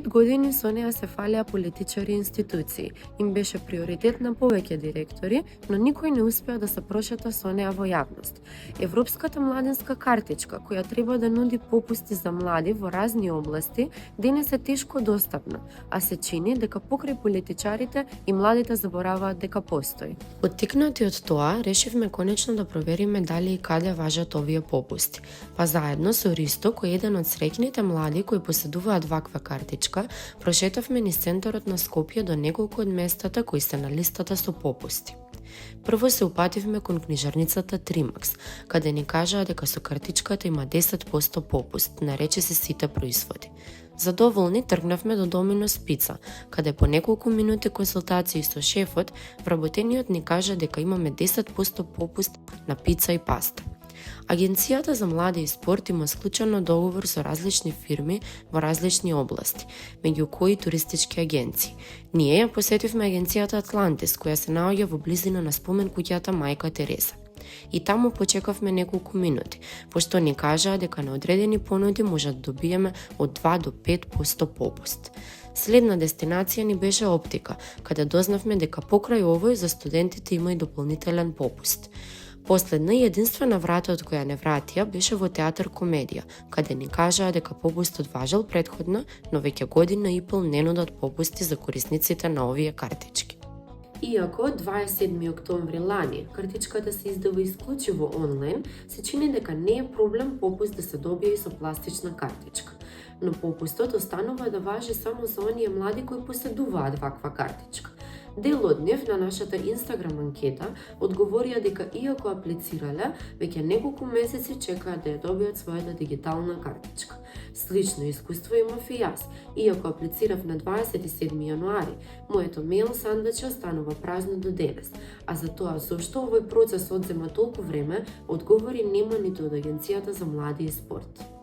5 години со неа се фалеа политичари и институции. Им беше приоритет на повеќе директори, но никој не успеа да се прошета со неа во јавност. Европската младинска картичка, која треба да нуди попусти за млади во разни области, денес е тешко достапна, а се чини дека покрај политичарите и младите забораваат дека постои. Поттикнати од тоа, решивме конечно да провериме дали и каде важат овие попусти. Па заедно со Ристо, кој е еден од среќните млади кои поседуваат ваква картичка, прошетавме низ центарот на Скопје до неколку од местата кои се на листата со попусти. Прво се упативме кон книжарницата Тримакс, каде ни кажаа дека со картичката има 10% попуст на речиси сите производи. Задоволни тргнавме до Доминос Пица, каде по неколку минути консултации со шефот, вработениот ни кажа дека имаме 10% попуст на пица и паста. Агенцијата за млади и спорт има склучено договор со различни фирми во различни области, меѓу кои туристички агенции. Ние ја посетивме агенцијата Атлантис, која се наоѓа во близина на спомен куќата Мајка Тереса. И таму почекавме неколку минути, пошто ни кажаа дека на одредени понуди може да добиеме од 2 до 5% попуст. Следна дестинација ни беше Оптика, каде дознавме дека покрај овој за студентите има и дополнителен попуст. Последна и единствена врата од која не вратија беше во Театар Комедија, каде ни кажаа дека попустот важел претходно, но веќе година и пол не нудат попусти за корисниците на овие картички. Иако 27 октомври лани картичката се издава исклучиво онлайн, се чини дека не е проблем попуст да се добие и со пластична картичка. Но попустот останува да важи само за оние млади кои поседуваат ваква картичка. Дел од нив на нашата Инстаграм анкета одговорија дека иако аплицирале, веќе неколку месеци чекаат да ја добијат својата дигитална картичка. Слично искуство имав и јас. Иако аплицирав на 27 јануари, моето мејл сандаче останува празно до денес, а за тоа зошто овој процес одзема толку време, одговори нема ниту од Агенцијата за млади и спорт.